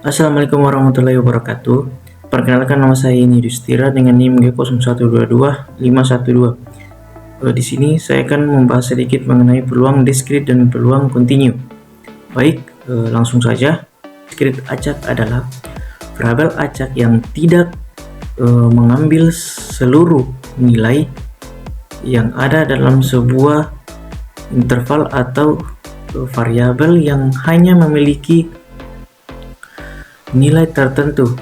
Assalamualaikum warahmatullahi wabarakatuh. Perkenalkan, nama saya Yudhistira dengan NIM G0122-512. Di sini saya akan membahas sedikit mengenai peluang diskrit dan peluang kontinu. Baik, langsung saja. Diskrit acak adalah variabel acak yang tidak mengambil seluruh nilai yang ada dalam sebuah interval atau variabel yang hanya memiliki nilai tertentu.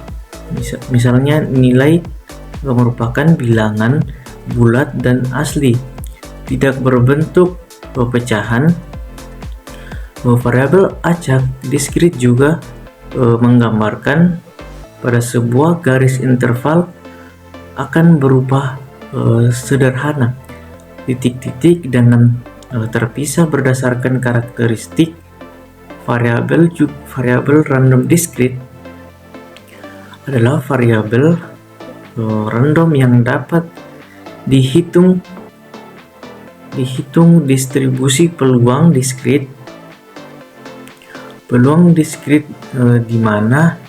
Misalnya nilai merupakan bilangan bulat dan asli, tidak berbentuk pecahan. Variabel acak diskrit juga menggambarkan pada sebuah garis interval akan berupa sederhana, titik-titik dengan terpisah berdasarkan karakteristik. Variabel random diskrit adalah variabel random yang dapat dihitung distribusi peluang diskrit di mana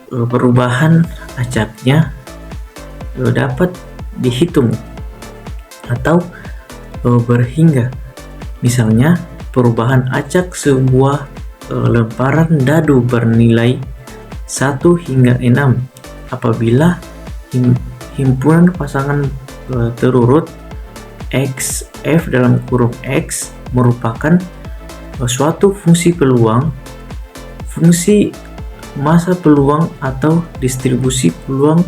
perubahan acaknya dapat dihitung atau berhingga. Misalnya perubahan acak sebuah lemparan dadu bernilai 1 hingga 6 apabila himpunan pasangan terurut x f dalam kurung x merupakan suatu fungsi peluang, fungsi massa peluang atau distribusi peluang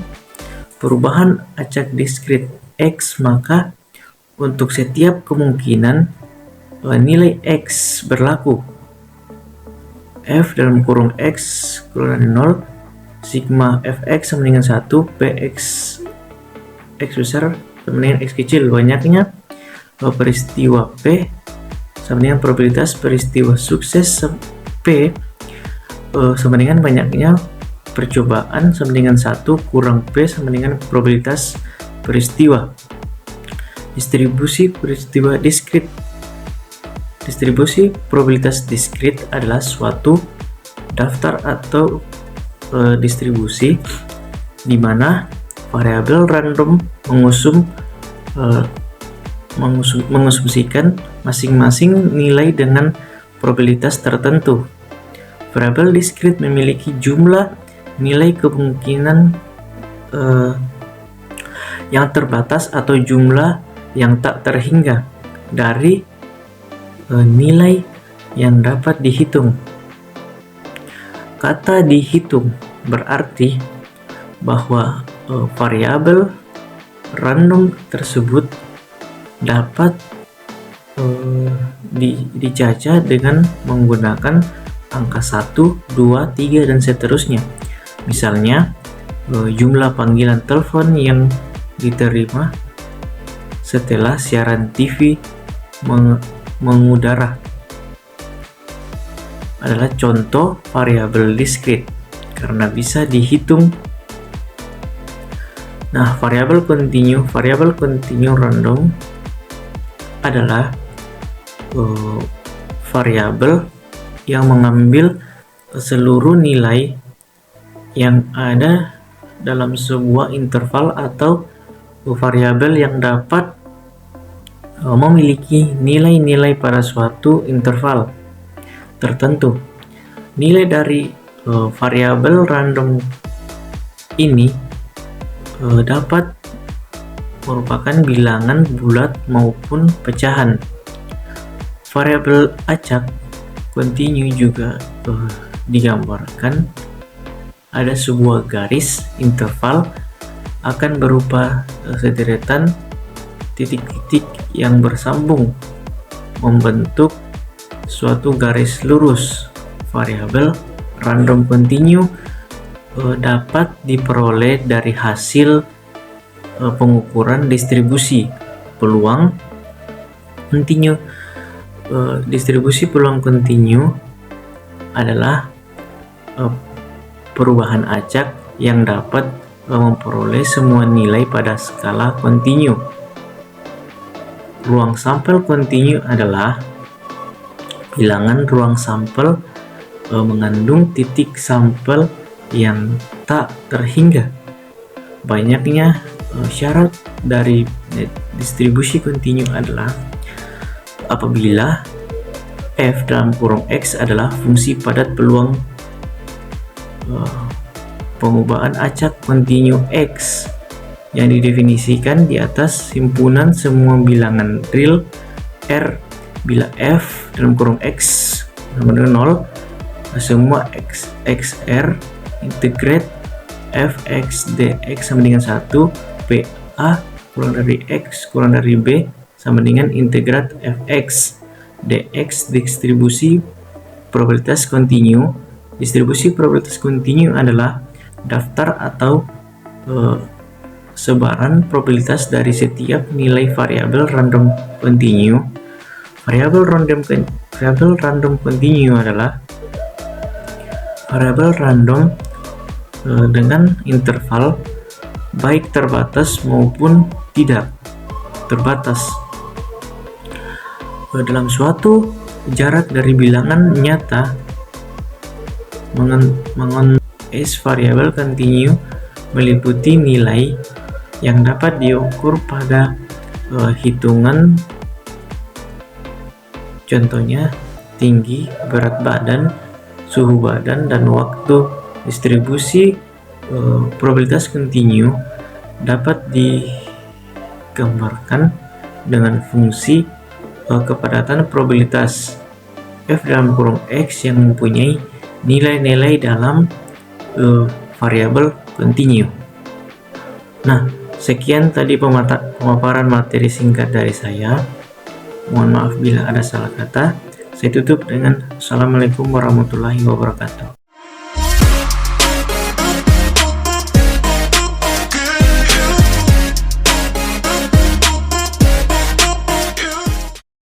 perubahan acak diskrit x, maka untuk setiap kemungkinan nilai x berlaku f dalam kurung x kurang 0 sigma fx sama dengan 1 px x besar sama dengan x kecil. Banyaknya peristiwa p sama dengan probabilitas peristiwa sukses p sama dengan banyaknya percobaan sama dengan 1 kurang p sama dengan probabilitas peristiwa. Distribusi probabilitas diskrit adalah suatu daftar atau distribusi di mana variabel random mengasumsikan masing-masing nilai dengan probabilitas tertentu. Variabel diskrit memiliki jumlah nilai kemungkinan yang terbatas atau jumlah yang tak terhingga dari nilai yang dapat dihitung. Kata dihitung berarti bahwa variabel random tersebut dapat dijajah dengan menggunakan angka 1, 2, 3 dan seterusnya. Misalnya jumlah panggilan telepon yang diterima setelah siaran TV mengudara adalah contoh variabel diskrit karena bisa dihitung. Nah, variabel kontinu random adalah variabel yang mengambil seluruh nilai yang ada dalam sebuah interval atau variabel yang dapat memiliki nilai-nilai pada suatu interval tertentu. Nilai dari variabel random ini dapat merupakan bilangan bulat maupun pecahan. Variabel acak kontinu juga digambarkan ada sebuah garis interval akan berupa sederetan titik-titik yang bersambung membentuk suatu garis lurus. Variabel random kontinu dapat diperoleh dari hasil pengukuran distribusi peluang kontinu. Distribusi peluang kontinu adalah perubahan acak yang dapat memperoleh semua nilai pada skala kontinu. Ruang sampel kontinu adalah bilangan ruang sampel mengandung titik sampel yang tak terhingga. Banyaknya syarat dari distribusi kontinu adalah apabila f dalam kurung x adalah fungsi padat peluang pengubahan acak kontinu x yang didefinisikan di atas himpunan semua bilangan real R bila f dalam kurung x sama dengan 0, semua xr integrate fx dx sama dengan 1, pa kurang dari x kurang dari b sama dengan integrat fx dx. Distribusi probabilitas kontinu. Distribusi probabilitas kontinu adalah daftar atau sebaran probabilitas dari setiap nilai variabel random kontinu. Variabel random kontinu adalah variabel random dengan interval baik terbatas maupun tidak terbatas dalam suatu jarak dari bilangan nyata. S variabel kontinu meliputi nilai yang dapat diukur pada hitungan, contohnya tinggi, berat badan, suhu badan, dan waktu. Distribusi probabilitas kontinu dapat digambarkan dengan fungsi kepadatan probabilitas f dalam kurung x yang mempunyai nilai-nilai dalam variabel kontinu. Nah, sekian tadi pemaparan materi singkat dari saya. Mohon maaf bila ada salah kata. Saya tutup dengan Assalamualaikum warahmatullahi wabarakatuh.